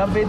90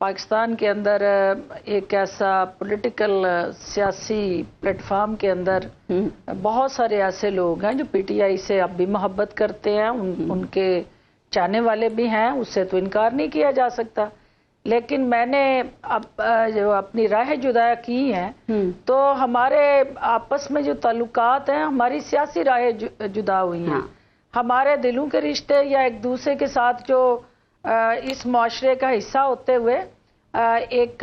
پاکستان کے اندر ایک ایسا پولیٹیکل سیاسی پلیٹ فارم کے اندر بہت سارے ایسے لوگ ہیں جو پی ٹی آئی سے اب بھی محبت کرتے ہیں، ان کے چاہنے والے بھی ہیں، اس سے تو انکار نہیں کیا جا سکتا. لیکن میں نے اب جو اپنی راہ جدا کی ہیں تو ہمارے آپس میں جو تعلقات ہیں، ہماری سیاسی راہ جدا ہوئی ہیں. ہمارے دلوں کے رشتے یا ایک دوسرے کے ساتھ جو اس معاشرے کا حصہ ہوتے ہوئے ایک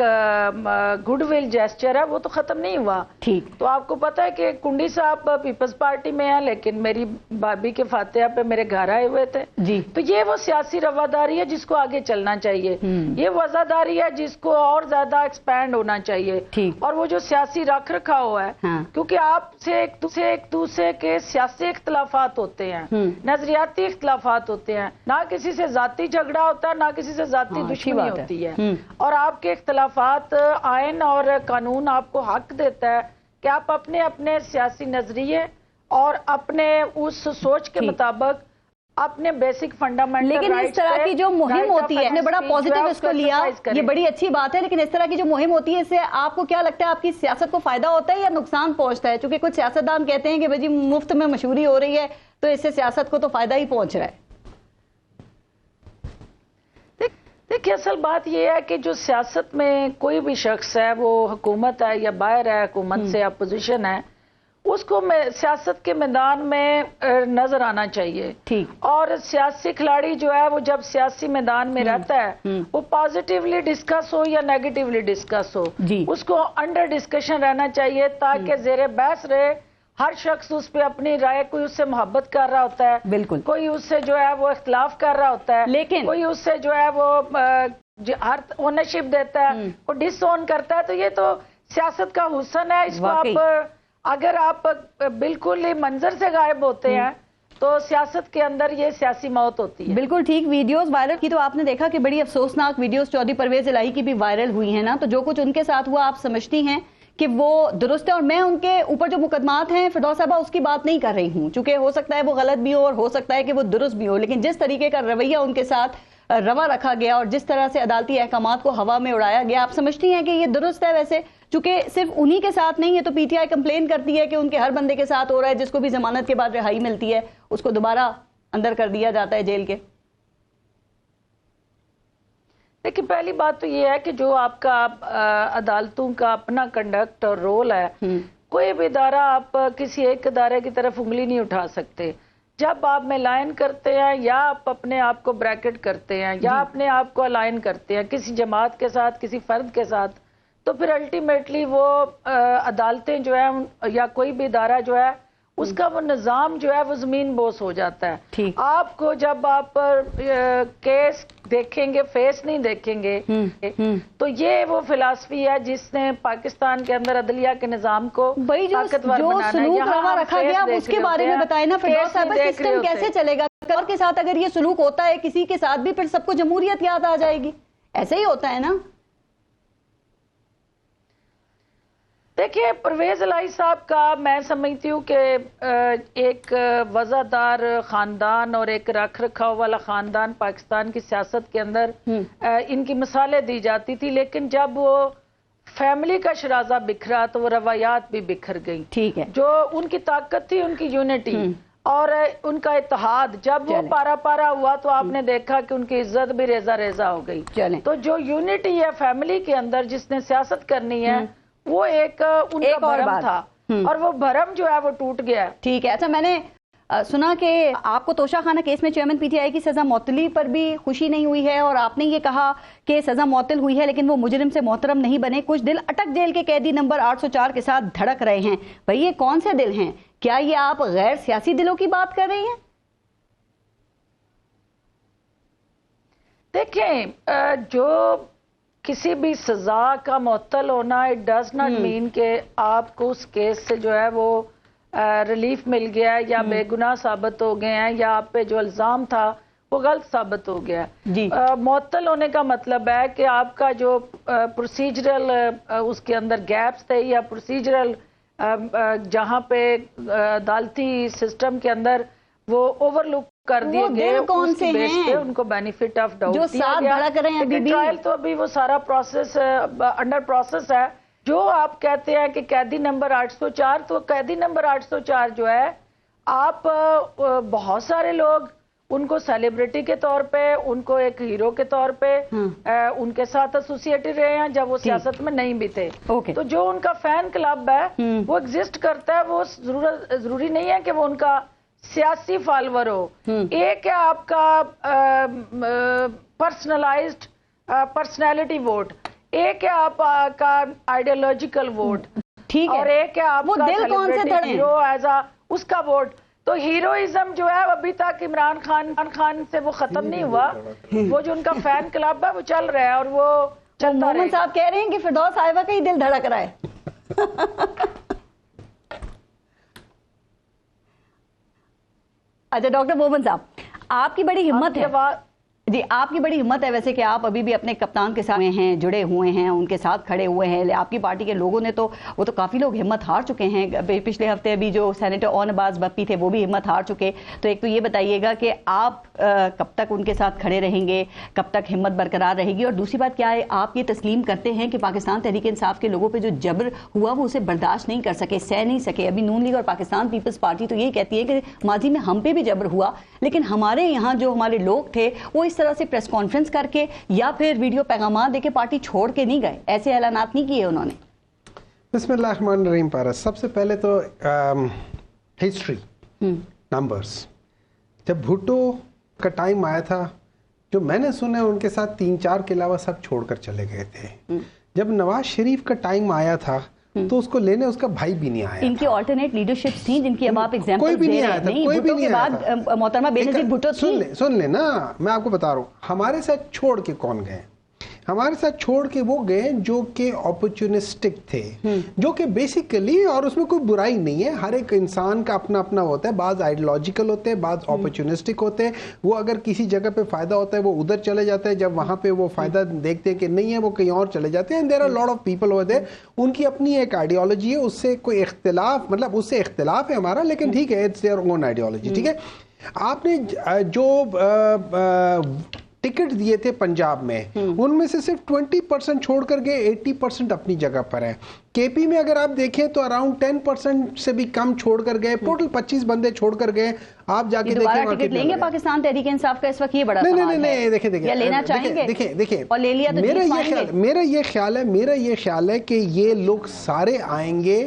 گڈ ول جیسچر ہے، وہ تو ختم نہیں ہوا. ٹھیک. تو آپ کو پتا ہے کہ کنڈی صاحب پیپلز پارٹی میں ہیں، لیکن میری بھابھی کے فاتحہ پہ میرے گھر آئے ہوئے تھے. جی. تو یہ وہ سیاسی رواداری ہے جس کو آگے چلنا چاہیے. یہ وفاداری ہے جس کو اور زیادہ ایکسپینڈ ہونا چاہیے. اور وہ جو سیاسی رکھ رکھا ہوا ہے، کیونکہ آپ سے ایک دوسرے کے سیاسی اختلافات ہوتے ہیں، نظریاتی اختلافات ہوتے ہیں، نہ کسی سے ذاتی جھگڑا ہوتا ہے، نہ کسی سے ذاتی دشمنی ہوتی ہے. اور آپ کے اختلافات، آئین اور قانون آپ کو حق دیتا ہے کہ آپ اپنے اپنے سیاسی نظریے اور اپنے اس سوچ کے مطابق اپنے بیسک فنڈامنٹل. لیکن اس طرح کی جو مہم ہوتی ہے، آپ نے بڑا پازیٹیو اس کو لیا، یہ بڑی اچھی بات ہے. لیکن اس طرح کی جو مہم ہوتی ہے، اس سے آپ کو کیا لگتا ہے، آپ کی سیاست کو فائدہ ہوتا ہے یا نقصان پہنچتا ہے؟ چونکہ کچھ سیاستدان کہتے ہیں کہ بھائی مفت میں مشہوری ہو رہی ہے تو اس سے سیاست کو تو فائدہ ہی پہنچ رہا ہے. دیکھیے، اصل بات یہ ہے کہ جو سیاست میں کوئی بھی شخص ہے، وہ حکومت ہے یا باہر ہے حکومت سے اپوزیشن ہے، اس کو سیاست کے میدان میں نظر آنا چاہیے. ٹھیک. اور سیاسی کھلاڑی جو ہے وہ جب سیاسی میدان میں رہتا ہے، وہ پازیٹیولی ڈسکس ہو یا نیگیٹیولی ڈسکس ہو، اس کو انڈر ڈسکشن رہنا چاہیے تاکہ زیر بحث رہے. ہر شخص اس پہ اپنی رائے، کوئی اس سے محبت کر رہا ہوتا ہے، بالکل، کوئی اس سے جو ہے وہ اختلاف کر رہا ہوتا ہے، لیکن کوئی اس سے جو ہے وہ ہر اونرشپ دیتا ہے، وہ ڈس اون کرتا ہے. تو یہ تو سیاست کا حسن ہے. اس کو آپ اگر آپ بالکل ہی منظر سے غائب ہوتے ہیں تو سیاست کے اندر یہ سیاسی موت ہوتی ہے. بالکل ٹھیک. ویڈیوز وائرل کی تو آپ نے دیکھا کہ بڑی افسوسناک ویڈیوز چودھری پرویز الہی کی بھی وائرل ہوئی ہیں نا، تو جو کچھ ان کے ساتھ ہوا آپ سمجھتی ہیں کہ وہ درست ہے؟ اور میں ان کے اوپر جو مقدمات ہیں فردوس صاحبہ اس کی بات نہیں کر رہی ہوں، چونکہ ہو سکتا ہے وہ غلط بھی ہو اور ہو سکتا ہے کہ وہ درست بھی ہو، لیکن جس طریقے کا رویہ ان کے ساتھ روا رکھا گیا اور جس طرح سے عدالتی احکامات کو ہوا میں اڑایا گیا، آپ سمجھتی ہیں کہ یہ درست ہے؟ ویسے چونکہ صرف انہی کے ساتھ نہیں ہے، تو پی ٹی آئی کمپلین کرتی ہے کہ ان کے ہر بندے کے ساتھ ہو رہا ہے جس کو بھی ضمانت کے بعد رہائی ملتی ہے اس کو دوبارہ اندر کر دیا جاتا ہے جیل کے. لیکن پہلی بات تو یہ ہے کہ جو آپ کا عدالتوں کا اپنا کنڈکٹ اور رول ہے، کوئی بھی ادارہ آپ کسی ایک ادارے کی طرف انگلی نہیں اٹھا سکتے. جب آپ ملائن کرتے ہیں یا آپ اپنے آپ کو بریکٹ کرتے ہیں یا اپنے آپ کو الائن کرتے ہیں کسی جماعت کے ساتھ، کسی فرد کے ساتھ، تو پھر الٹیمیٹلی وہ عدالتیں جو ہیں یا کوئی بھی ادارہ جو ہے اس کا وہ نظام جو ہے وہ زمین بوس ہو جاتا ہے. آپ کو جب آپ کیس دیکھیں گے، فیس نہیں دیکھیں گے، تو یہ وہ فلسفی ہے جس نے پاکستان کے اندر عدلیہ کے نظام کو طاقتور جو بنانا ہے. سلوک روا رکھا گیا اس کے بارے میں بتائیں نا فردوس صاحبہ، سسٹم کیسے چلے گا؟ اور کے ساتھ اگر یہ سلوک ہوتا ہے کسی کے ساتھ بھی، پھر سب کو جمہوریت یاد آ جائے گی. ایسے ہی ہوتا ہے نا. دیکھیے، پرویز الہی صاحب کا میں سمجھتی ہوں کہ ایک وزادار خاندان اور ایک رکھ رکھاؤ والا خاندان پاکستان کی سیاست کے اندر ان کی مثالیں دی جاتی تھی، لیکن جب وہ فیملی کا شرازہ بکھرا تو وہ روایات بھی بکھر گئی. ٹھیک ہے. جو ان کی طاقت تھی، ان کی یونٹی اور ان کا اتحاد، جب وہ پارا پارا ہوا تو آپ نے دیکھا کہ ان کی عزت بھی ریزہ ریزہ ہو گئی. تو جو یونٹی ہے فیملی کے اندر جس نے سیاست کرنی ہے، وہ ایک ان کا بھرم تھا اور وہ بھرم جو ہے وہ ٹوٹ گیا. ٹھیک ہے. اچھا، میں نے سنا کہ آپ کو توشہ خانہ کیس میں چیئرمین پی ٹی آئی کی سزا معطلی پر بھی خوشی نہیں ہوئی ہے، اور آپ نے یہ کہا کہ سزا معطل ہوئی ہے لیکن وہ مجرم سے محترم نہیں بنے. کچھ دل اٹک جیل کے قیدی نمبر 804 کے ساتھ دھڑک رہے ہیں. بھئی یہ کون سے دل ہیں؟ کیا یہ آپ غیر سیاسی دلوں کی بات کر رہی ہیں؟ دیکھیں، جو کسی بھی سزا کا معطل ہونا، اٹ ڈز ناٹ مین کہ آپ کو اس کیس سے جو ہے وہ ریلیف مل گیا ہے یا بے گناہ ثابت ہو گئے ہیں یا آپ پہ جو الزام تھا وہ غلط ثابت ہو گیا ہے. معطل ہونے کا مطلب ہے کہ آپ کا جو پروسیجرل اس کے اندر گیپس تھے یا پروسیجرل جہاں پہ عدالتی سسٹم کے اندر وہ اوور لک کر دیے وہ گئے دل کون اس سے کی بیس ہیں پہ ان کو بینیفٹ آف ڈاؤٹ جو ساتھ دھڑک رہے ہیں ابھی بھی؟ ٹرائل تو ابھی وہ سارا پروسیس انڈر پروسیس ہے. جو آپ کہتے ہیں کہ قیدی نمبر 804, تو قیدی نمبر 804 جو ہے, آپ بہت سارے لوگ ان کو سیلیبریٹی کے طور پہ, ان کو ایک ہیرو کے طور پہ ان کے ساتھ ایسوسیٹڈ رہے ہیں جب وہ سیاست میں نہیں بھی تھے. تو جو ان کا فین کلب ہے وہ ایگزسٹ کرتا ہے, وہ ضروری نہیں ہے کہ وہ ان کا سیاسی فالوور ہو. ایک ہے آپ کا پرسنلائزڈ پرسنالٹی ووٹ, ایک ہے آپ کا آئیڈیالوجیکل ووٹ, اور ایک ہے آپ کا سیلیبریٹی ہیرو ایز اے اس کا ووٹ. تو ہیروئزم جو ہے ابھی تک عمران خان سے وہ ختم نہیں ہوا. وہ جو ان کا فین کلب ہے وہ چل رہا ہے, اور وہ چلتا رہے. مومن صاحب کہہ رہے ہیں کہ فردوس صاحبہ کا ہی دل دھڑک رہا ہے. اچھا ڈاکٹر مومن صاحب, آپ کی بڑی ہمت ہے. جی, آپ کی بڑی ہمت ہے ویسے کہ آپ ابھی بھی اپنے کپتان کے ساتھ ہیں, جڑے ہوئے ہیں, ان کے ساتھ کھڑے ہوئے ہیں. آپ کی پارٹی کے لوگوں نے تو وہ تو کافی لوگ ہمت ہار چکے ہیں. پچھلے ہفتے ابھی جو سینیٹر اون عباس بپی تھے وہ بھی ہمت ہار چکے. تو ایک تو یہ بتائیے گا کہ آپ کب تک ان کے ساتھ کھڑے رہیں گے, کب تک ہمت برقرار رہے گی, اور دوسری بات کیا ہے, آپ یہ تسلیم کرتے ہیں کہ پاکستان تحریک انصاف کے لوگوں پہ جو جبر ہوا وہ اسے برداشت نہیں کر سکے, سہ نہیں سکے. ابھی نون لیگ اور پاکستان پیپلز پارٹی تو یہی کہتی ہے کہ ماضی میں ہم پہ بھی جبر ہوا, لیکن ہمارے یہاں جو ہمارے لوگ تھے وہ اس طرح سے پریس کانفرنس کر کے یا پھر ویڈیو پیغامات دے کے پارٹی چھوڑ کے نہیں گئے, ایسے اعلانات نہیں کیے انہوں نے. بسم اللہ الرحمن الرحیم. پارس, سب سے پہلے تو ہسٹری نمبرز, جب بھٹو کا ٹائم آیا تھا, جو میں نے سنا ان کے ساتھ 3-4 کے علاوہ سب چھوڑ کر چلے گئے تھے. جب نواز شریف کا ٹائم آیا تھا تو اس کو لینے اس کا بھائی بھی نہیں آیا. ان کی آلٹرنیٹ لیڈرشپ تھی جن کی اب آپ ایگزامپل دے رہے ہیں. کوئی بھی نہیں آیا تھا. محترمہ بینظیر بھٹو تھی. سن لیں نا, میں آپ کو بتا رہا ہوں ہمارے ساتھ چھوڑ کے کون گئے. ہمارے ساتھ چھوڑ کے وہ گئے جو کہ اپورچونسٹک تھے, جو کہ بیسیکلی, اور اس میں کوئی برائی نہیں ہے, ہر ایک انسان کا اپنا اپنا ہوتا ہے. بعض آئیڈیالوجیکل ہوتے ہیں, بعض اپورچونسٹک ہوتے ہیں. وہ اگر کسی جگہ پہ فائدہ ہوتا ہے وہ ادھر چلے جاتے ہیں, جب وہاں پہ وہ فائدہ دیکھتے ہیں کہ نہیں ہے وہ کہیں اور چلے جاتے ہیں. There are lot of people ہوتے ہیں, ان کی اپنی ایک آئیڈیالوجی ہے, اس سے کوئی اختلاف, مطلب اس سے اختلاف ہے ہمارا, لیکن ٹھیک ہے, اٹس دیئر اون آئیڈیالوجی. ٹھیک ہے, آپ نے جو ٹکٹ دیے تھے پنجاب میں, ان میں سے صرف 20% چھوڑ کر گئے, 80% اپنی جگہ پر ہے. کے پی میں اگر آپ دیکھیں تو اراؤنڈ 10% سے بھی کم چھوڑ کر گئے, ٹوٹل 25 بندے چھوڑ کر گئے. آپ جا کے دیکھیں ٹکٹ لیں گے پاکستان تحریک انصاف کا, اس وقت یہ بڑا سوال ہے. نہیں, دیکھیں, یا لینا چاہیں گے دیکھیں, اور لے لیا تو میرا یہ خیال ہے کہ یہ لوگ سارے آئیں گے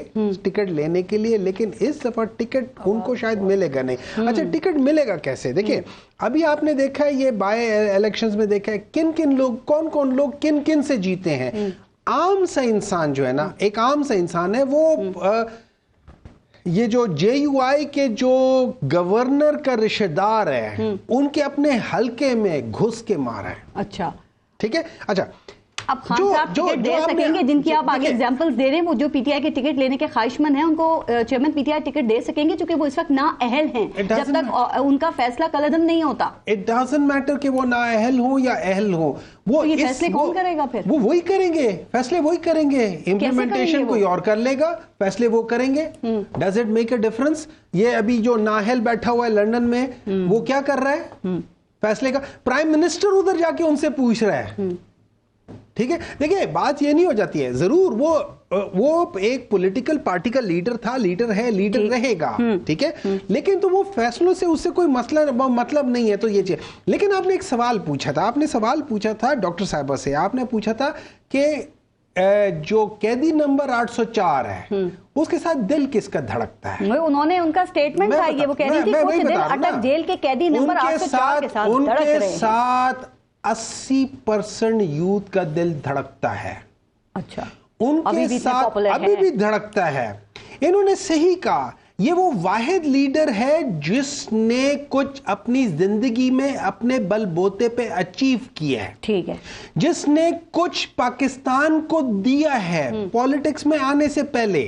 ٹکٹ لینے کے لیے, لیکن اس دفعہ ٹکٹ ان کو شاید ملے گا نہیں. اچھا, ٹکٹ ملے گا کیسے؟ دیکھیں, ابھی آپ نے دیکھا ہے یہ بائی الیکشنز میں دیکھا ہے کن لوگ, کون لوگ کن سے جیتے ہیں. عام سا انسان جو ہے نا, ایک عام سا انسان ہے, وہ یہ جو جے یو آئی کے جو گورنر کا رشتہ دار ہے ان کے اپنے حلقے میں گھس کے مارا ہے. اچھا, ٹھیک ہے. اچھا, اب خان صاحب ٹکٹ دے سکیں گے, جن کی آپ آگے ایگزامپلز دے رہے ہیں, وہ جو پی ٹی آئی کے ٹکٹ لینے کے خواہشمند ہیں ان کو chairman P T I ticket دے سکیں گے, چونکہ وہ اس وقت نااہل ہیں جب تک ان کا فیصلہ کالعدم نہیں ہوتا. اٹ ڈزنٹ میٹر کہ وہ نااہل ہوں یا اہل ہوں, وہ یہ فیصلے کون کرے گا پھر؟ وہ وہی کریں گے, فیصلے وہی کریں گے, امپلیمنٹیشن کوئی اور کر لے گا, فیصلے وہ کریں گے. Does it make a difference? یہ ابھی جو نااہل بیٹھا ہوا ہے لندن میں, وہ کیا کر رہا ہے فیصلے کا؟ پرائم منسٹر ادھر جا کے ان سے پوچھ رہا ہے. ٹھیک ہے, دیکھیں بات یہ نہیں ہو جاتی ہے. ضرور وہ ایک پولیٹیکل پارٹی کا لیڈر تھا, لیڈر ہے, لیڈر رہے گا, ٹھیک ہے, لیکن تو وہ فیصلوں سے اس سے کوئی مطلب نہیں ہے. تو یہ چیز, لیکن آپ نے ایک سوال پوچھا تھا, آپ نے سوال پوچھا تھا ڈاکٹر صاحبہ سے, آپ نے پوچھا تھا کہ جو قیدی نمبر 804 ہے اس کے ساتھ دل کس کا دھڑکتا ہے. انہوں نے ان کا سٹیٹمنٹ تھا یہ, وہ کہہ رہی تھی کچھ دل اٹک جیل کے قیدی نمبر 804 کے ساتھ دھڑک رہے ہیں. ان کے ساتھ 80% یوتھ کا دل دھڑکتا ہے. اچھا, ان کے ساتھ ابھی بھی دھڑکتا ہے. انہوں نے صحیح کہا, یہ وہ واحد لیڈر ہے جس نے کچھ اپنی زندگی میں اپنے بل بوتے پہ اچیو کیا ہے, ٹھیک ہے, جس نے کچھ پاکستان کو دیا ہے پالیٹکس میں آنے سے پہلے.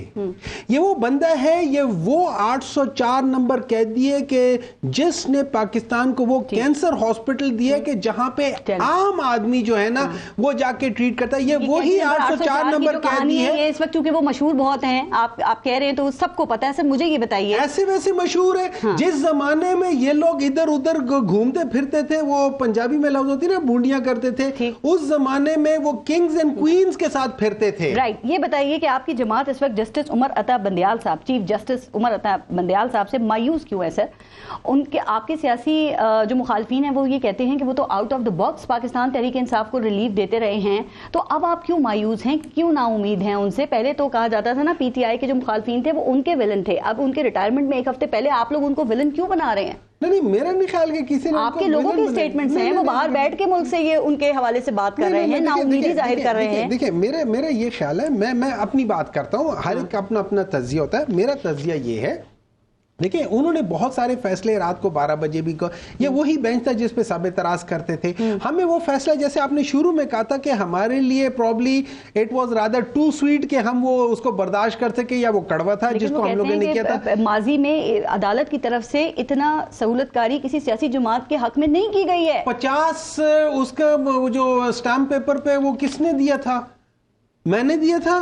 یہ وہ بندہ ہے, یہ وہ 804 نمبر کہہ دیے کہ جس نے پاکستان کو وہ کینسر ہاسپٹل دیا کہ جہاں پہ عام آدمی جو ہے نا وہ جا کے ٹریٹ کرتا ہے. یہ وہی 804 نمبر کہہ دی ہے. اس وقت چونکہ وہ مشہور بہت ہیں, آپ کہہ رہے ہیں تو سب کو پتا ہے. سر مجھے یہ بتائیے. ایسے ویسے مشہور ہے. جس زمانے میں یہ لوگ ادھر ادھر گھومتے پھرتے تھے, وہ پنجابی میں لفظ ہوتی نا بونڈیاں کرتے تھے, اس زمانے میں وہ کنگز اینڈ کوئنز کے ساتھ پھرتے تھے. رائٹ. یہ بتائیے کہ آپ کی جماعت اس وقت جسٹس عمر عطا بندیال صاحب, چیف جسٹس عمر عطا بندیال صاحب سے مایوس کیوں ہے سر؟ ان کے آپ کے سیاسی جو مخالفین ہیں وہ یہ کہتے ہیں کہ وہ تو out of the box Pakistan Tehreek Insaf کو ریلیف دیتے رہے ہیں, تو اب آپ کیوں مایوس ہیں, کیوں نا امید ہیں ان سے؟ پہلے تو کہا جاتا تھا نا پی ٹی آئی کے جو مخالفین تھے وہ ان کے ولن تھے, اب ان کے ریٹائرمنٹ میں ایک ہفتے پہلے آپ لوگ ان کو ولن کیوں بنا رہے ہیں؟ نہیں, میرا نہیں خیال کہ کسی نے, آپ کے لوگوں کے اسٹیٹمنٹس ہیں, وہ باہر بیٹھ کے ملک سے یہ ان کے حوالے سے بات کر رہے ہیں, نا امیدی ظاہر کر رہے ہیں. دیکھیں میرا یہ خیال ہے, میں اپنی بات کرتا ہوں, ہر ایک کا اپنا اپنا تجزیہ ہوتا ہے. میرا تجزیہ یہ ہے, دیکھیں انہوں نے بہت سارے فیصلے رات کو 12 بجے بھی یہ وہی بینچ تھا جس پہ سب اعتراض کرتے تھے. ہمیں وہ فیصلہ, جیسے آپ نے شروع میں کہا تھا کہ ہمارے لیے probably it was rather too sweet کہ ہم وہ اس کو برداشت کر سکے, یا وہ کڑوا تھا جس کو ہم لوگوں نے کیا تھا. ماضی میں عدالت کی طرف سے اتنا سہولت کاری کسی سیاسی جماعت کے حق میں نہیں کی گئی ہے. 50 اس کا جو اسٹامپ پیپر پہ وہ کس نے دیا تھا؟ میں نے دیا تھا.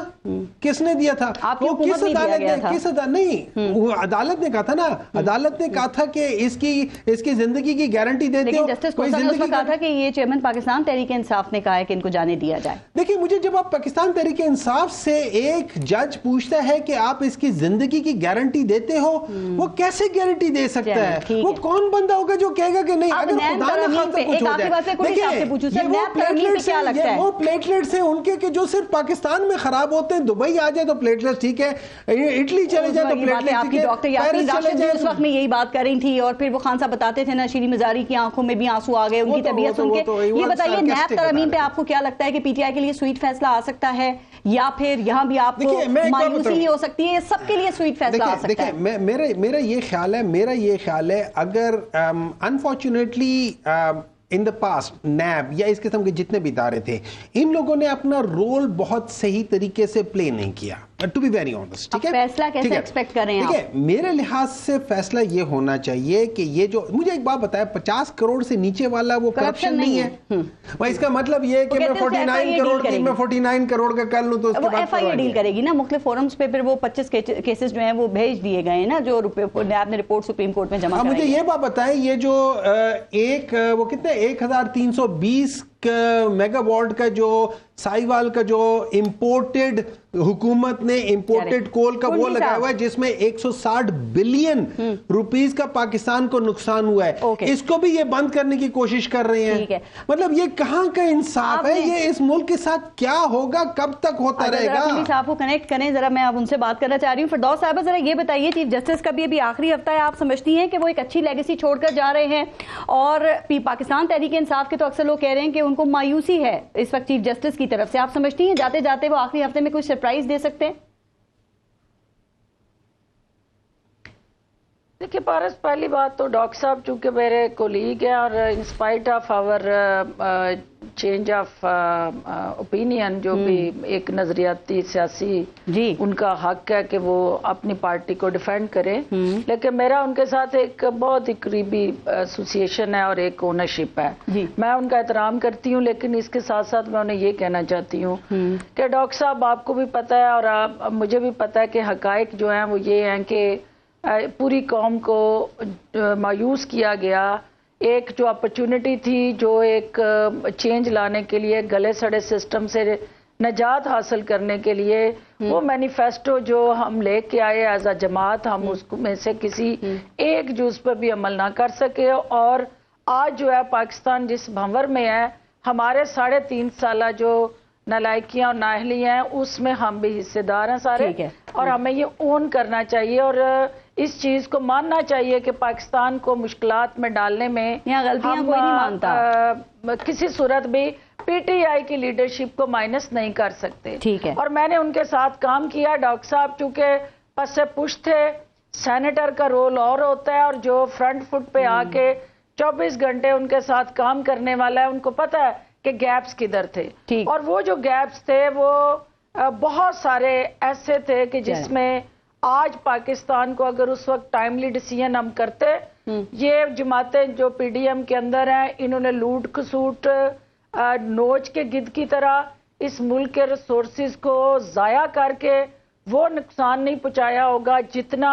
کس نے دیا تھا؟ آپ کی حکومت نہیں دیا گیا تھا. کس نہیں, وہ عدالت نے کہا تھا نا, عدالت نے کہا تھا کہ اس کی زندگی کی گارنٹی دیتے ہو. لیکن جسٹس کوسا نے اس وقت کہا تھا کہ یہ چیئرمین پاکستان تحریک انصاف نے کہا ہے کہ ان کو جانے دیا جائے. دیکھیں مجھے جب آپ پاکستان تحریک انصاف سے ایک جج پوچھتا ہے کہ آپ اس کی زندگی کی گارنٹی دیتے ہو, وہ کیسے گارنٹی دے سکتا ہے؟ وہ کون بندہ ہوگا جو کہے گا کہ نہیں, اگر خدا نہ خواستہ کچھ ہو جائے. دیکھیں وہ پلیٹلیٹس ہیں ان کے جو صرف پاکستان میں خراب ہوتے ہیں, دبئی آ جائے تو پلیٹلیٹس ٹھیک ہے, اٹلی چلے جائے تو پلیٹلیٹس آپ کی ڈاکٹر یاسمین راشد بھی اس وقت میں یہی بات کر رہی تھی, اور پھر وہ خان صاحب بتاتے تھے نا شیریں مزاری کی آنکھوں میں بھی آنسو آ گئے ان کی طبیعت سن کے. یہ بتائیے نیب ترمیم پہ آپ کو کیا لگتا ہے کہ پی ٹی آئی کے لیے سویٹ فیصلہ آ سکتا ہے, یا پھر یہاں بھی آپ کو مایوسی ہی ہو سکتی ہے؟ سب کے لیے سویٹ فیصلہ آ سکتا ہے. میرا یہ خیال ہے اگر unfortunately in the past NAB یا اس قسم کے جتنے بھی ادارے تھے, ان لوگوں نے اپنا رول بہت صحیح طریقے سے پلے نہیں کیا, ٹو بی ویری آنسٹ. ٹھیک ہے, فیصلہ کیسے ایکسپیکٹ کر رہے ہیں آپ؟ میرے لحاظ سے فیصلہ یہ ہونا چاہیے کہ یہ جو مجھے ایک بات بتایا, 50 کروڑ سے نیچے والا وہ کرپشن نہیں ہے. اس کا مطلب یہ ہے کہ میں 49 کروڑ کا کر لوں تو اس کے بعد ایف آئی اے ڈیل کرے گی نا مختلف فورمز پہ. پھر وہ 25 کیسز جو ہیں وہ بھیج دیے گئے ہیں نا, جو نیب نے رپورٹ سپریم کورٹ میں جمع کرائی. مجھے یہ بات بتائیں, یہ جو وہ کتنے 1320 میگا واٹ کا جو سائیوال کا جو امپورٹڈ حکومت نے امپورٹڈ کول کا وہ لگایا ہوا ہے, جس میں 160 بلین روپیز کا پاکستان کو نقصان ہوا ہے, اس کو بھی یہ بند کرنے کی کوشش کر رہے ہیں. مطلب یہ کہاں کا انصاف ہے؟ یہ اس ملک کے ساتھ کیا ہوگا, کب تک ہوتا رہے گا؟ صاحب کو کنیکٹ کریں ذرا, میں اب ان سے بات کرنا چاہ رہی ہوں. فردوس صاحبہ ذرا یہ بتائیے, چیف جسٹس کا بھی ابھی آخری ہفتہ ہے, آپ سمجھتی ہیں کہ وہ ایک اچھی لیگیسی چھوڑ کر جا رہے ہیں؟ اور پاکستان تحریک انصاف کے تو اکثر لوگ کہہ رہے ہیں کہ ان کو مایوسی ہے اس وقت چیف جسٹس کی طرف سے. آپ سمجھتی ہیں جاتے جاتے وہ آخری ہفتے میں کوئی سرپرائز دے سکتے ہیں؟ دیکھیے پارس, پہلی بات تو ڈاکٹر صاحب چونکہ میرے کولیگ ہیں, اور in spite of our change of opinion, جو بھی ایک نظریاتی سیاسی ان کا حق ہے کہ وہ اپنی پارٹی کو ڈیفینڈ کریں, لیکن میرا ان کے ساتھ ایک بہت ہی قریبی ایسوسیشن ہے اور ایک اونرشپ ہے. میں ان کا احترام کرتی ہوں, لیکن اس کے ساتھ ساتھ میں انہیں یہ کہنا چاہتی ہوں کہ ڈاکٹر صاحب آپ کو بھی پتہ ہے اور مجھے بھی پتہ ہے کہ حقائق جو ہیں وہ یہ ہیں کہ پوری قوم کو مایوس کیا گیا. ایک جو اپرچونٹی تھی, جو ایک چینج لانے کے لیے, گلے سڑے سسٹم سے نجات حاصل کرنے کے لیے, وہ مینیفیسٹو جو ہم لے کے آئے ایز اے جماعت, ہم اس میں سے کسی ایک جز پر بھی عمل نہ کر سکے. اور آج جو ہے پاکستان جس بھنور میں ہے, ہمارے 3.5 سالہ جو نالائکیاں اور نااہلی ہیں, اس میں ہم بھی حصے دار ہیں سارے, اور ہمیں یہ اون کرنا چاہیے اور اس چیز کو ماننا چاہیے کہ پاکستان کو مشکلات میں ڈالنے میں غلطیاں کوئی نہیں مانتا, کسی صورت بھی پی ٹی آئی کی لیڈرشپ کو مائنس نہیں کر سکتے. اور میں نے ان کے ساتھ کام کیا. ڈاکٹر صاحب چونکہ پس سے پش تھے, سینیٹر کا رول اور ہوتا ہے, اور جو فرنٹ فٹ پہ آ کے 24 گھنٹے ان کے ساتھ کام کرنے والا ہے, ان کو پتہ ہے کہ گیپس کدھر تھے. اور وہ جو گیپس تھے وہ بہت سارے ایسے تھے کہ جس میں آج پاکستان کو اگر اس وقت ٹائملی ڈیسیژن ہم کرتے, یہ جماعتیں جو پی ڈی ایم کے اندر ہیں, انہوں نے لوٹ کھسوٹ نوچ کے گدھ کی طرح اس ملک کے ریسورسز کو ضائع کر کے وہ نقصان نہیں پہنچایا ہوگا جتنا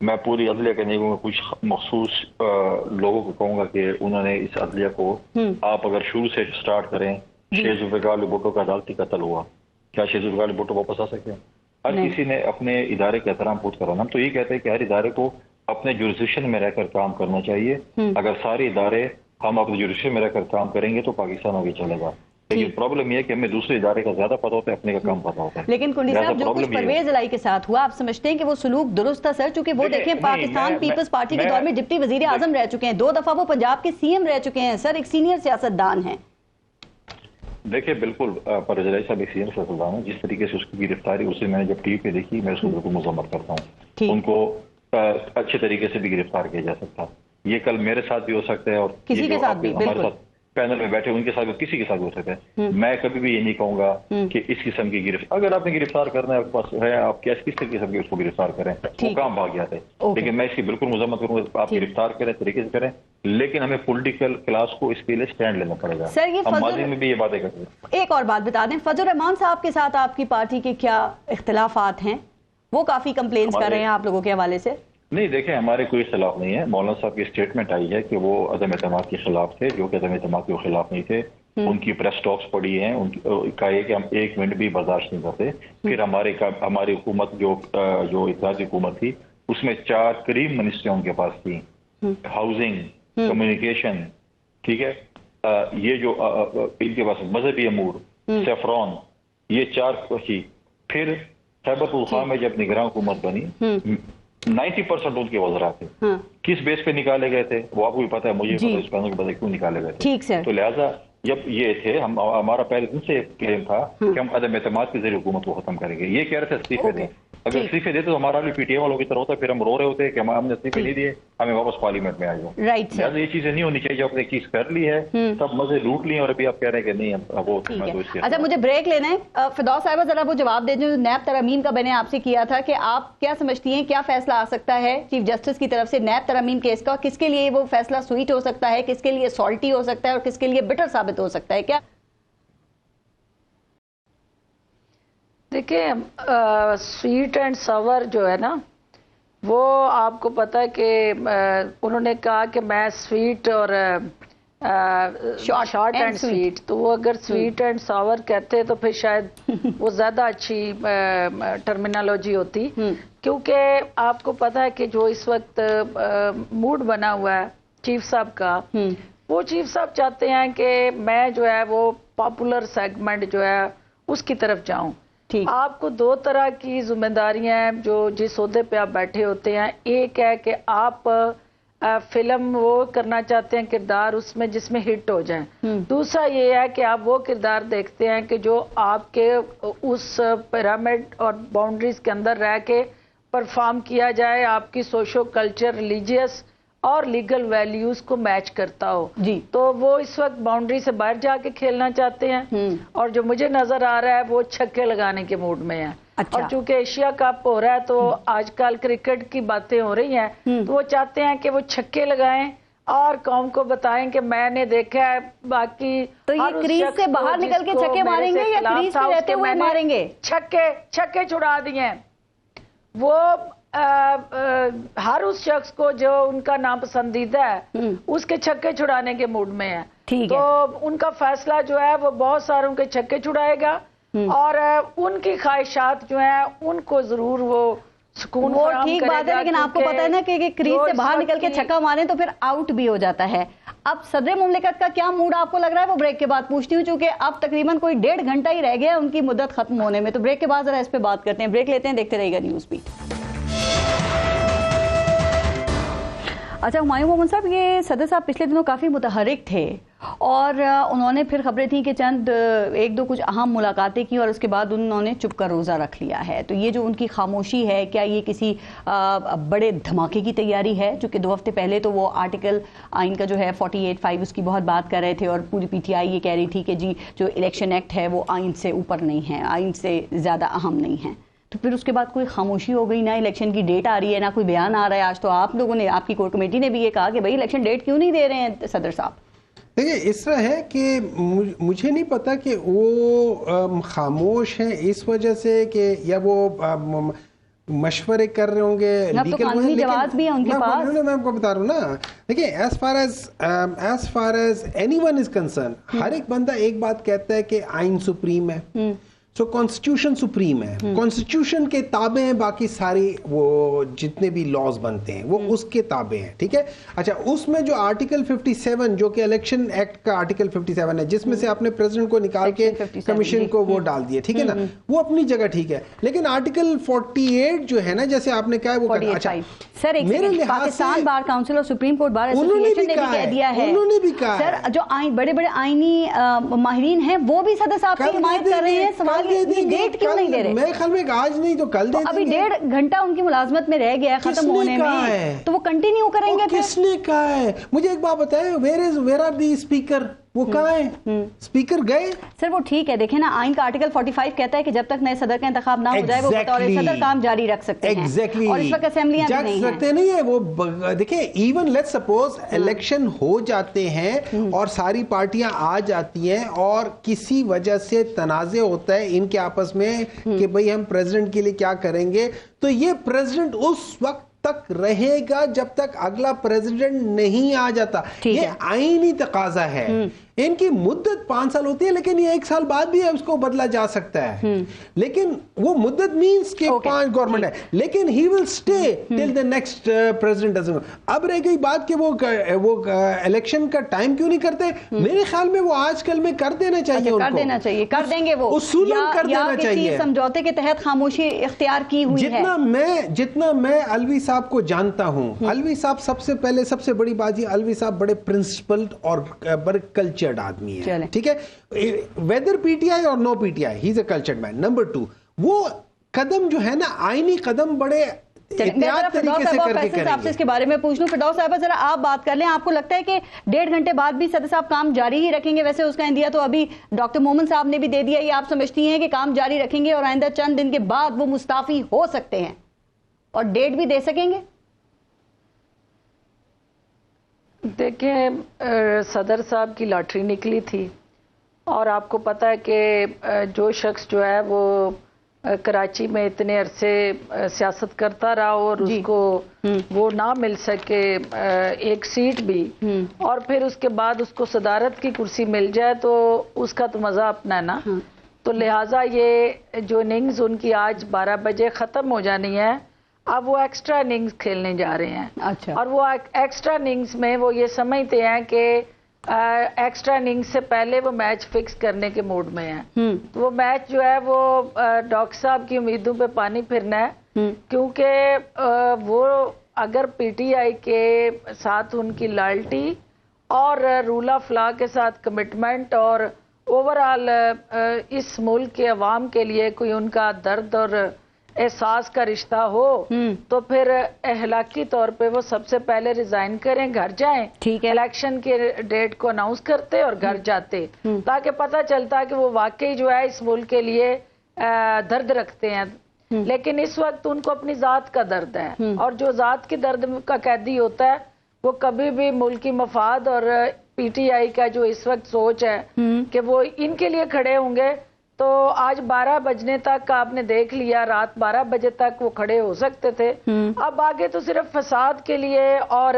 میں پوری عدلیہ کا نہیں کہوں گا، کچھ مخصوص لوگوں کو کہوں گا کہ انہوں نے اس عدلیہ کو آپ اگر شروع سے سٹارٹ کریں. شیخ ذوالفقار علی بھٹو کا عدالتی قتل ہوا، کیا شیخ ذوالفقار علی بھٹو واپس آ سکتے ہیں؟ ہر کسی نے اپنے ادارے کا احترام خود کرنا. ہم تو یہ کہتے ہیں کہ ہر ادارے کو اپنے جورسڈکشن میں رہ کر کام کرنا چاہیے. اگر سارے ادارے ہم اپنے جورسڈکشن میں رہ کر کام کریں گے تو پاکستان آگے چلے گا. لیکن پرابلم یہ ہے کہ ہمیں دوسرے ادارے کا زیادہ پتہ ہوتا ہے، اپنے کا کم پتہ ہوتا ہے. لیکن کنڈی صاحب جو کچھ پرویز الہی کے ساتھ ہوا، آپ سمجھتے ہیں کہ وہ سلوک درست تھا سر؟ چونکہ وہ دیکھیں پاکستان پیپلز پارٹی کے دور میں ڈپٹی وزیر اعظم رہ چکے ہیں، 2 دفعہ وہ پنجاب کے سی ایم رہ چکے ہیں سر، ایک سینئر سیاستدان ہیں. دیکھیں بالکل پرویز الہی صاحب ایک سینئر سیاستدان ہیں. جس طریقے سے اس کی گرفتاری اسے میں نے جب ٹی وی پہ دیکھی، میں اس کو بالکل مذمت کرتا ہوں. ان کو اچھے طریقے سے بھی گرفتار کیا جا سکتا. یہ کل میرے ساتھ بھی ہو سکتا ہے اور کسی کے ساتھ بھی ہمارے ساتھ پینل میں بیٹھے ان کے ساتھ کسی کے ساتھ ہو سکتا ہے. میں کبھی بھی یہ نہیں کہوں گا کہ اس قسم کی اگر آپ نے گرفتار کرنا ہے، آپ کے پاس ہے، آپ کس قسم کے اس کو گرفتار کریں، وہ کام بھاگ جاتے ہیں. لیکن میں اس کی بالکل مذمت کروں گا، آپ گرفتار کریں طریقے سے کریں، لیکن ہمیں پولیٹیکل کلاس کو اس کے لیے سٹینڈ لینا پڑے گا. ہم ماضی میں بھی یہ باتیں کرتے ہیں. ایک اور بات بتا دیں، فضل الرحمان صاحب کے ساتھ آپ کی پارٹی کے کیا اختلافات ہیں؟ وہ کافی کمپلینس کر رہے ہیں آپ لوگوں کے حوالے سے. نہیں دیکھیں، ہمارے کوئی اختلاف نہیں ہے. مولانا صاحب کی اسٹیٹمنٹ آئی ہے کہ وہ عدم اعتماد کے خلاف تھے، جو کہ عدم اعتماد کے خلاف نہیں تھے. ان کی پریس ٹاکس پڑھی ہیں، ان کی کہا ہے کہ ہم 1 منٹ بھی برداشت نہیں کرتے. پھر ہماری حکومت جو اتحادی حکومت تھی اس میں 4 کریم منسٹریاں ان کے پاس تھیں، ہاؤسنگ، کمیونیکیشن، ٹھیک ہے، یہ جو ان کے پاس مذہبی امور، سیفران، یہ 4 تھی. پھر خیبر پختونخوا میں جب نگراں حکومت بنی 90% ان کے وزراء تھے. کس بیس پہ نکالے گئے تھے وہ آپ کو بھی پتا ہے، مجھے پتا ہے اس پینل کے پتا کیوں نکالے گئے تھے. تو لہٰذا جب یہ تھے، ہمارا پہلے دن سے کلیم تھا کہ ہم عدم اعتماد کے ذریعے حکومت کو ختم کریں گے. یہ کہہ رہے تھے استعفے دیں. اگر استعفے دیتے تو ہمارا بھی پی ٹی ایم والوں کی طرح ہوتا، پھر ہم رو رہے ہوتے کہ ہم نے استعفے نہیں دیے، ہمیں واپس پارلیمنٹ میں آ جاؤ. لہٰذا یہ چیزیں نہیں ہونی چاہیے. جو آپ نے چیز کر لی ہے تب مزے لوٹ لیے اور ابھی آپ کہہ رہے ہیں کہ نہیں وہ. اچھا مجھے بریک لینا ہے. فردوس صاحبہ ذرا وہ جواب دے جو نیب ترامیم کا میں نے آپ سے کیا تھا کہ آپ کیا سمجھتی ہیں کیا فیصلہ آ سکتا ہے چیف جسٹس کی طرف سے نیب ترامیم کیس کا؟ کس کے لیے وہ فیصلہ سویٹ ہو سکتا ہے، کس کے لیے سالٹی ہو سکتا ہے اور کس کے لیے بٹر ثابت ہو سکتا ہے؟ کیا دیکھیں سویٹ اینڈ ساور جو ہے نا، وہ آپ کو پتا ہے کہ انہوں نے کہا کہ میں سویٹ اور شارٹ اینڈ سویٹ، تو وہ اگر سویٹ اینڈ ساور کہتے تو پھر شاید وہ زیادہ اچھی ٹرمینالوجی ہوتی. کیونکہ آپ کو پتا ہے کہ جو اس وقت موڈ بنا ہوا ہے چیف صاحب کا، وہ چیف صاحب چاہتے ہیں کہ میں جو ہے وہ پاپولر سیگمنٹ جو ہے اس کی طرف جاؤں. آپ کو 2 طرح کی ذمہ داریاں ہیں جو جس عہدے پہ آپ بیٹھے ہوتے ہیں. ایک ہے کہ آپ فلم وہ کرنا چاہتے ہیں کردار اس میں جس میں ہٹ ہو جائیں. دوسرا یہ ہے کہ آپ وہ کردار دیکھتے ہیں کہ جو آپ کے اس پیرامڈ اور باؤنڈریز کے اندر رہ کے پرفارم کیا جائے، آپ کی سوشو کلچر، ریلیجیس اور لیگل ویلیوز کو میچ کرتا ہو. تو وہ اس وقت باؤنڈری سے باہر جا کے کھیلنا چاہتے ہیں اور جو مجھے نظر آ رہا ہے وہ چھکے لگانے کے موڈ میں ہیں. اور چونکہ ایشیا کپ ہو رہا ہے تو آج کل کرکٹ کی باتیں ہو رہی ہیں، تو وہ چاہتے ہیں کہ وہ چھکے لگائیں اور قوم کو بتائیں کہ میں نے دیکھا ہے. باقی تو یہ کریز سے باہر نکل کے چھکے ماریں گے یا کریز پہ رہتے ہوئے ماریں گے؟ چھکے چھڑا دیے. وہ ہر اس شخص کو جو ان کا ناپسندیدہ ہے اس کے چھکے چھڑانے کے موڈ میں ہے. تو ان کا فیصلہ جو ہے وہ بہت ساروں کے چھکے چھڑائے گا اور ان کی خواہشات جو ہیں ان کو ضرور وہ سکون وہ ٹھیک بات ہے. لیکن آپ کو پتا ہے نا کہ کریز سے باہر نکل کے چھکا مارے تو پھر آؤٹ بھی ہو جاتا ہے. اب صدر مملکت کا کیا موڈ آپ کو لگ رہا ہے؟ وہ بریک کے بعد پوچھتی ہوں، چونکہ اب تقریباً کوئی 1.5 گھنٹہ ہی رہ گیا ان کی مدت ختم ہونے میں. تو بریک کے بعد ذرا اس پہ بات کرتے ہیں. بریک لیتے ہیں، دیکھتے رہیے گا نیوز بیٹ. اچھا ہمایوں مومن صاحب، یہ صدر صاحب پچھلے دنوں کافی متحرک تھے اور انہوں نے پھر خبریں تھیں کہ چند 1-2 کچھ اہم ملاقاتیں کی اور اس کے بعد انہوں نے چپ کر روزہ رکھ لیا ہے. تو یہ جو ان کی خاموشی ہے، کیا یہ کسی بڑے دھماکے کی تیاری ہے؟ چونکہ 2 ہفتے پہلے تو وہ آرٹیکل آئین کا جو ہے 48(5) اس کی بہت بات کر رہے تھے اور پوری پی ٹی آئی یہ کہہ رہی تھی کہ جی جو الیکشن ایکٹ ہے وہ آئین سے اوپر نہیں ہے، آئین سے زیادہ اہم نہیں ہے. تو پھر اس کے بعد کوئی خاموشی ہو گئی، نہ الیکشن کی ڈیٹ آ رہی ہے، نہ کوئی بیان آ رہا ہے. آج تو آپ لوگوں نے، آپ کی کور کمیٹی نے بھی یہ کہا کہ بھائی الیکشن ڈیٹ کیوں نہیں دے رہے ہیں صدر صاحب. دیکھیں اس طرح ہے کہ مجھے نہیں پتا کہ وہ خاموش ہیں اس وجہ سے کہ یا وہ مشورے کر رہے ہوں گے, اب تو قانونی جواز بھی ہے ان کے پاس. میں آپ کو بتا رہا ہوں نا, دیکھیں as far as any one is concern, ہر ایک بندہ ایک بات کہتا ہے کہ آئین سپریم ہے, سو کانسٹیٹیوشن سپریم ہے, کانسٹیٹیوشن کے تابع ہیں باقی ساری وہ جتنے بھی لاز بنتے ہیں وہ اس کے تابع ہیں, ٹھیک ہے. اچھا, اس میں جو آرٹیکل 57 جو کہ الیکشن ایکٹ کا آرٹیکل 57 ہے, جس میں سے آپ نے پریزیڈنٹ کو نکال کے کمیشن کو وہ ڈال دیا, ٹھیک ہے نا, وہ اپنی جگہ ٹھیک ہے, لیکن آرٹیکل 48 جو ہے نا, جیسے آپ نے کہا ہے وہ اچھا سر پاکستان بار کاؤنسل اور سپریم کورٹ بار ایسوسیشن نے بھی کہہ دیا ہے, انہوں نے بھی کہا سر جو بڑے بڑے آئینی ماہرین ہیں وہ بھی صدر صاحب کی حمایت کر رہے ہیں. سوال ڈیٹ کیوں نہیں دے رہے؟ میرے خیال میں آج نہیں تو کل دے دیں گے. ابھی 1.5 گھنٹہ ان کی ملازمت میں رہ گیا ہے ختم ہونے میں, تو وہ کنٹینیو کریں گے. کس نے کہا ہے؟ مجھے ایک بات بتائیں, ویئر آر دی اسپیکر, وہ کہاں ہیں اسپیکر؟ گئے سر وہ ٹھیک ہے, دیکھیں نا آئین کا آرٹیکل 45 کہتا ہے کہ جب تک نئے صدر کا انتخاب نہ ہو جائے وہ بطور صدر کام جاری رکھ سکتے ہیں, اور اس وقت اسمبلیاں بھی نہیں ہیں. سکتے نہیں ہے وہ. دیکھیں ایون لیٹ سپوز الیکشن ہو جاتے ہیں اور ساری پارٹیاں آ جاتی ہیں اور کسی وجہ سے تنازع ہوتا ہے ان کے آپس میں کہ بھئی ہم پریزیڈنٹ کے لیے کیا کریں گے, تو یہ پریزیڈنٹ اس وقت تک رہے گا جب تک اگلا پریزیڈنٹ نہیں آ جاتا. یہ آئینی تقاضا ہے. ان کی مدت 5 سال ہوتی ہے, لیکن یہ 1 سال بعد بھی اس کو بدلا جا سکتا ہے, لیکن وہ مدت مینس کہ 5 گورنمنٹ ہے, لیکن ہی ول سٹے ٹل دی نیکسٹ پریزیڈنٹ. اب رہ گئی بات کہ وہ الیکشن کا ٹائم کیوں نہیں کرتے. میرے خیال میں وہ آج کل میں کر دینا چاہیے, کر دینا چاہیے, کر دیں گے وہ اصولاً کر دینا چاہیے. سمجھوتے کے تحت خاموشی اختیار کی ہوئی ہے. جتنا میں الوی صاحب کو جانتا ہوں, الوی صاحب سب سے پہلے سب سے بڑی بات یہ, الوی صاحب بڑے پرنسپلڈ اور بڑے کلچرڈ آدمی ہے, ٹھیک ہے, ویدر پی ٹی آئی اور no P T I, he is a cultured man. Number 2, وہ قدم جو ہے نا آئینی قدم بڑے احتیاط طریقے سے کر کے کریں گے. اس کے بارے میں پوچھ لوں. فردوس صاحبہ ذرا آپ بات کر لیں, آپ کو لگتا ہے کہ 1.5 گھنٹے بعد بھی صدر صاحب کام جاری ہی رکھیں گے؟ ویسے اس کا اندیا تو ابھی ڈاکٹر مومن صاحب نے بھی دے دیا, یہ آپ سمجھتی ہیں کہ کام جاری رکھیں گے اور آئندہ چند دن کے بعد وہ مستعفی ہو سکتے ہیں اور ڈیٹ بھی دے سکیں گے؟ دیکھیں صدر صاحب کی لاٹری نکلی تھی, اور آپ کو پتا ہے کہ جو شخص جو ہے وہ کراچی میں اتنے عرصے سیاست کرتا رہا اور اس کو وہ نہ مل سکے ایک سیٹ بھی, اور پھر اس کے بعد اس کو صدارت کی کرسی مل جائے تو اس کا تو مزہ اپنا ہے نا. تو لہٰذا یہ جو اننگز ان کی آج 12 بجے ختم ہو جانی ہے, اب وہ ایکسٹرا اننگز کھیلنے جا رہے ہیں. اچھا. اور وہ ایکسٹرا اننگز میں وہ یہ سمجھتے ہیں کہ ایکسٹرا اننگز سے پہلے وہ میچ فکس کرنے کے موڈ میں ہیں. تو وہ میچ جو ہے وہ ڈاکٹر صاحب کی امیدوں پہ پانی پھرنا ہے, کیونکہ وہ اگر پی ٹی آئی کے ساتھ ان کی لائلٹی اور رول آف لا کے ساتھ کمٹمنٹ اور اوور آل اس ملک کے عوام کے لیے کوئی ان کا درد اور احساس کا رشتہ ہو, تو پھر اخلاقی طور پہ وہ سب سے پہلے ریزائن کریں, گھر جائیں, الیکشن کے ڈیٹ کو اناؤنس کرتے اور گھر جاتے, تاکہ پتہ چلتا کہ وہ واقعی جو ہے اس ملک کے لیے درد رکھتے ہیں. لیکن اس وقت ان کو اپنی ذات کا درد ہے, اور جو ذات کی درد کا قیدی ہوتا ہے وہ کبھی بھی ملکی مفاد اور پی ٹی آئی کا جو اس وقت سوچ ہے کہ وہ ان کے لیے کھڑے ہوں گے, تو آج 12 بجنے تک آپ نے دیکھ لیا, رات 12 بجے تک وہ کھڑے ہو سکتے تھے. اب آگے تو صرف فساد کے لیے اور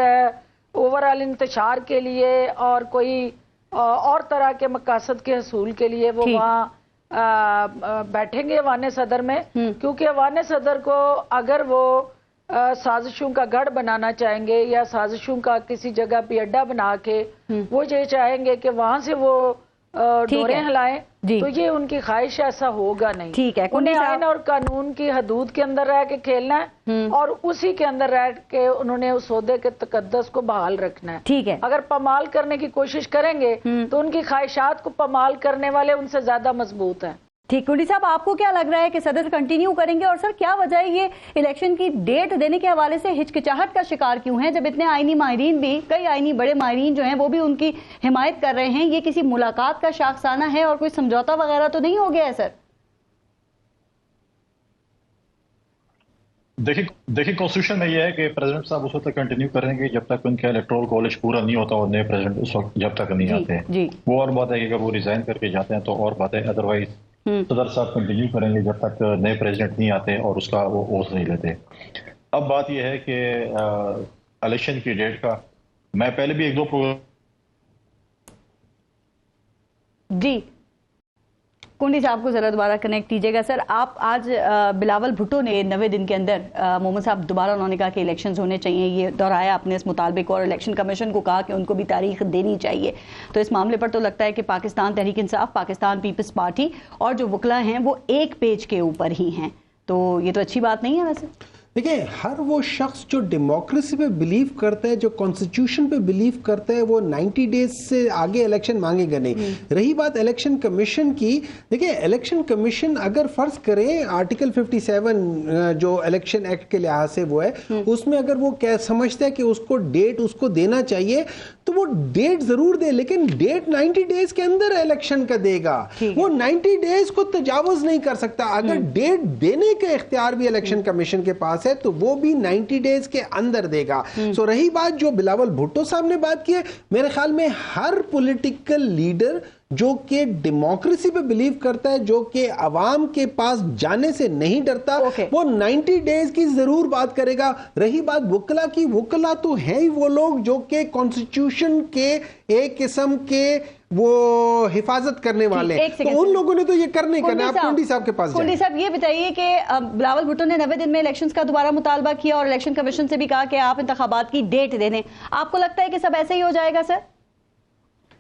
اوور آل انتشار کے لیے اور کوئی اور طرح کے مقاصد کے حصول کے لیے وہ وہاں بیٹھیں گے ایوان صدر میں, کیونکہ ایوان صدر کو اگر وہ سازشوں کا گڑھ بنانا چاہیں گے یا سازشوں کا کسی جگہ پہ اڈا بنا کے وہ یہ چاہیں گے کہ وہاں سے وہ ڈوریں ہلائیں, تو یہ ان کی خواہش ایسا ہوگا نہیں. ٹھیک ہے, انہیں آئین اور قانون کی حدود کے اندر رہ کے کھیلنا ہے اور اسی کے اندر رہ کے انہوں نے اس عہدے کے تقدس کو بحال رکھنا ہے. ٹھیک ہے, اگر پامال کرنے کی کوشش کریں گے تو ان کی خواہشات کو پامال کرنے والے ان سے زیادہ مضبوط ہیں. ٹھیک. کنڈی صاحب آپ کو کیا لگ رہا ہے کہ صدر کنٹینیو کریں گے, اور سر کیا وجہ ہے یہ الیکشن کی ڈیٹ دینے کے حوالے سے ہچکچاہٹ کا شکار کیوں ہیں, جب اتنے آئینی ماہرین بھی, کئی آئینی بڑے ماہرین جو ہیں وہ بھی ان کی حمایت کر رہے ہیں؟ یہ کسی ملاقات کا شاخسانہ ہے اور کوئی سمجھوتا وغیرہ تو نہیں ہو گیا ہے سر؟ دیکھیں کانسٹیٹیوشن میں یہ ہے کہ پریزیڈنٹ صاحب اس وقت تک کنٹینیو کریں گے جب تک ان کا الیکٹورل کالج پورا نہیں ہوتا, اور نئے پریزیڈنٹ اس وقت جب تک نہیں آتے ہیں. وہ اور بات ہے کہ اگر وہ ریزائن کر کے جاتے ہیں تو اور بات ہے, ادروائز صدر صاحب کنٹینیو کریں گے جب تک نئے پریزیڈنٹ نہیں آتے اور اس کا وہ اوتھ نہیں لیتے. اب بات یہ ہے کہ الیکشن کی ڈیٹ کا میں پہلے بھی ایک دو پروگرام جی کنڈی صاحب کو ذرا دوبارہ کنیکٹ کیجیے گا. سر آپ آج بلاول بھٹو نے 90 دن کے اندر محمد صاحب دوبارہ انہوں نے کہا کہ الیکشنز ہونے چاہیے, یہ دہرایا اپنے اس مطالبے کو, اور الیکشن کمیشن کو کہا کہ ان کو بھی تاریخ دینی چاہیے. تو اس معاملے پر تو لگتا ہے کہ پاکستان تحریک انصاف, پاکستان پیپلز پارٹی اور جو وکلا ہیں وہ ایک پیج کے اوپر ہی ہیں, تو یہ تو اچھی بات نہیں ہے. ویسے دیکھیں, ہر وہ شخص جو ڈیموکریسی پہ بلیو کرتا ہے, جو کانسٹیٹیوشن پہ بلیو کرتا ہے, وہ 90 ڈیز سے آگے الیکشن مانگے گا نہیں. رہی بات الیکشن کمیشن کی, دیکھیں الیکشن کمیشن اگر فرض کریں آرٹیکل 57 جو الیکشن ایکٹ کے لحاظ سے وہ ہے, اس میں اگر وہ سمجھتا ہے کہ اس کو ڈیٹ اس کو دینا چاہیے تو وہ ڈیٹ ضرور دے, لیکن ڈیٹ 90 ڈیز کے اندر الیکشن کا دے گا. وہ 90 ڈیز کو تجاوز نہیں کر سکتا. اگر ڈیٹ دینے کا اختیار بھی الیکشن کمیشن کے پاس ہے تو وہ بھی 90 ڈیز کے اندر دے گا. سو رہی بات جو بلاول بھٹو صاحب نے بات کی ہے, میرے خیال میں ہر پولیٹیکل لیڈر جو کہ ڈیموکریسی پہ بلیو کرتا ہے, جو کہ عوام کے پاس جانے سے نہیں ڈرتا, وہ 90 ڈیز کی ضرور بات کرے گا. رہی بات وکلا کی, وکلا تو ہے ہی وہ لوگ جو کہ کانسٹیٹیوشن کے ایک قسم کے وہ حفاظت کرنے والے ہیں, تو ان لوگوں نے تو یہ کرنا ہی کرنا. آپ کنڈی صاحب کے پاس جائیں. کنڈی صاحب یہ بتائیے کہ بلاول بھٹو نے 90 دن میں الیکشنز کا دوبارہ مطالبہ کیا اور الیکشن کمیشن سے بھی کہا کہ آپ انتخابات کی ڈیٹ دے دیں. آپ کو لگتا ہے کہ سب ایسے ہی ہو جائے گا سر؟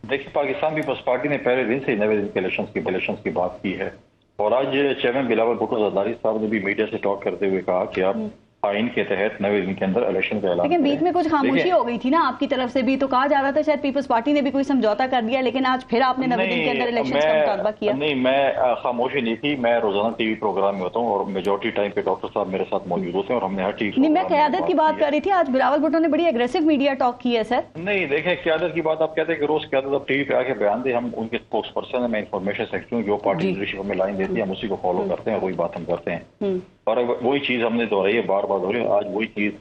دیکھیے, پاکستان پیپلز پارٹی نے پہلے دن سے 90 دن کے الیکشنز کی بات کی ہے, اور آج چیئرمین بلاول بھٹو زرداری صاحب نے بھی میڈیا سے ٹاک کرتے ہوئے کہا کہ آپ آئین کے تحت 90 دن کے اندر الیکشن کا اعلان. لیکن بیچ میں کچھ خاموشی ہو گئی تھی نا آپ کی طرف سے بھی, تو کہا جا رہا تھا شاید پیپلز پارٹی نے بھی کوئی سمجھوتا کر دیا, لیکن آج پھر آپ نے 90 دن کے اندر الیکشن کا مطالبہ کیا. نہیں, میں خاموشی نہیں تھی, میں روزانہ ٹی وی پروگرام میں ہوتا ہوں اور میجورٹی ٹائم پہ ڈاکٹر صاحب میرے ساتھ موجود ہوتے ہیں, اور ہم نے ہر ٹی وی. نہیں, میں قیادت کی بات کر رہی تھی. آج بلاول بھٹو نے بڑی اگریسو میڈیا ٹاک کی ہے سر. نہیں دیکھیں, قیادت کی بات آپ کہتے ہیں کہ روز قیادت اب ٹی وی پہ آ کے بیان دے, ہم ان کے اسپوکس پرسن ہیں, میں انفارمیشن سیکٹری ہوں, جو پارٹی لیڈرشپ ہمیں لائن دیتی ہے ہم اسی کو فالو کرتے ہیں اور وہی بات ہم کرتے ہیں, اور وہی چیز ہم نے دہرائی ہے, بار بار دہرائی. آج وہی چیز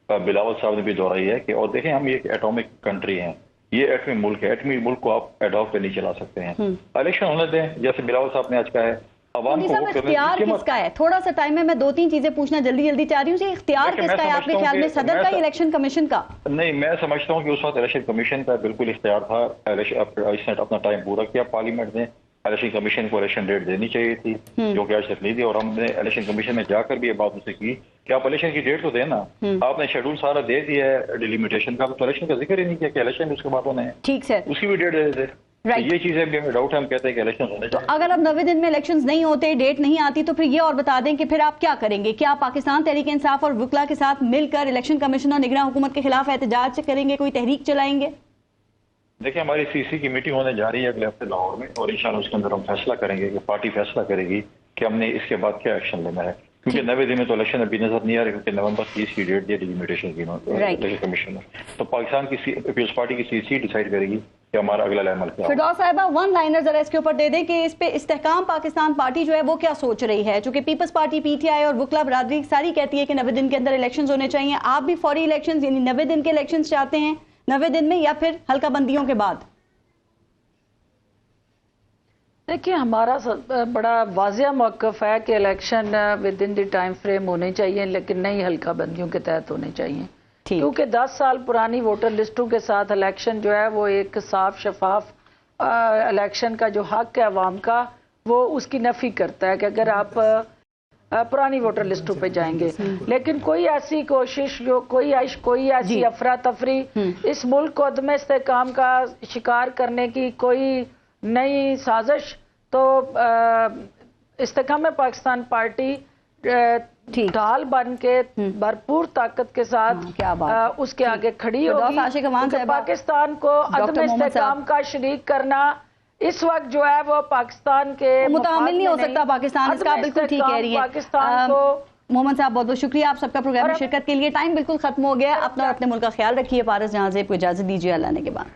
بلاول صاحب نے بھی دہرائی ہے کہ, اور دیکھیں ہم ایک ایٹامک کنٹری ہیں, یہ ایٹمی ملک ہے, ایٹمی ملک کو آپ ایڈاپٹ پہ نہیں چلا سکتے ہیں. الیکشن ہونے دیں, جیسے بلاول صاحب نے آج کہا ہے, عوام کو اختیار کس کا ہے؟ تھوڑا سا ٹائم ہے, میں 2-3 چیزیں پوچھنا جلدی چاہ رہی ہوں. اختیار کس کا ہے آپ کے خیال میں, صدر کا یا الیکشن کمیشن کا؟ نہیں, میں سمجھتا ہوں کہ اس وقت الیکشن کمیشن کا بالکل اختیار تھا. اس نے اپنا ٹائم پورا کیا پارلیمنٹ نے, الیکشن کمیشن کو الیکشن ڈیٹ دینی چاہیے تھی, جو کہ آج تک نہیں دی, اور ہم نے الیکشن کمیشن میں جا کر بھی یہ بات اسے کی کہ آپ الیکشن کی ڈیٹ تو دینا. آپ نے شیڈول سارا دے دیا ہے ڈیلیمیٹیشن کا, تو الیکشن کا ذکر ہی نہیں کیا کہ الیکشن اس کے بعد ہونے ہیں. ٹھیک سر, اس کی بھی ڈیٹ دے دیتے. یہ چیزیں بھی ہمیں ڈاؤٹ ہے, ہم کہتے ہیں کہ الیکشن ہونے چاہیے. اگر اب 90 دن میں الیکشنز نہیں ہوتے, ڈیٹ نہیں آتی, تو پھر یہ اور بتا دیں کہ پھر آپ کیا کریں گے؟ کیا پاکستان تحریک انصاف اور وکلا کے ساتھ مل کر الیکشن کمیشن اور نگراں حکومت کے خلاف احتجاج کریں گے, کوئی تحریک چلائیں گے؟ دیکھیں, ہماری CC کی میٹنگ ہونے جا رہی ہے اگلے ہفتے لاہور میں, اور انشاءاللہ اس کے اندر ہم فیصلہ کریں گے کہ پارٹی فیصلہ کرے گی کہ ہم نے اس کے بعد کیا ایکشن لینا ہے, کیونکہ 90 دن میں تو الیکشن ابھی نظر نہیں آ رہی, کیونکہ نومبر 30 کی ڈیٹ دی ڈیلیمیٹیشن کی الیکشن کمیشن نے. تو پاکستان کی پیپلز پارٹی کی CC ڈیسائیڈ کرے گی کہ ہمارا اگلا عمل کیا. فردوس صاحبہ, ون لائنر ذرا اس کے اوپر دے دیں کہ اس پہ استحکام پاکستان پارٹی جو ہے وہ کیا سوچ رہی ہے, چونکہ پیپلز پارٹی PTI اور وکلا برادری ساری کہتی ہے کہ 90 دن کے اندر الیکشنز ہونے چاہیے. آپ بھی فوری الیکشنز یعنی 90 دن کے الیکشنز چاہتے ہیں, 90 دن میں یا پھر حلقہ بندیوں کے بعد؟ دیکھیے, ہمارا بڑا واضح موقف ہے کہ election with in the time frame ہونے چاہیے, لیکن نئی حلقہ بندیوں کے تحت ہونے چاہیے, کیونکہ 10 سال پرانی ووٹر لسٹوں کے ساتھ الیکشن جو ہے وہ ایک صاف شفاف الیکشن کا جو حق ہے عوام کا, وہ اس کی نفی کرتا ہے کہ اگر آپ پرانی ووٹر لسٹوں پہ جائیں گے. لیکن کوئی ایسی کوشش, جو کوئی ایسی افراتفری اس ملک کو عدم استحکام کا شکار کرنے کی کوئی نئی سازش, تو استحکام پاکستان پارٹی ڈھال بن کے بھرپور طاقت کے ساتھ اس کے آگے کھڑی ہوگی. پاکستان کو عدم استحکام کا شریک کرنا اس وقت جو ہے وہ پاکستان کے متعامل نہیں ہو سکتا. پاکستان اس کا بالکل ٹھیک کہہ رہی ہے. پاکستان کو محمد صاحب بہت بہت شکریہ آپ سب کا پروگرام میں شرکت کے لیے. ٹائم بالکل ختم ہو گیا. اپنا اور اپنے ملک کا خیال رکھیے. پارس جہاں زیب کو اجازت دیجیے. اللہ نے کے بعد.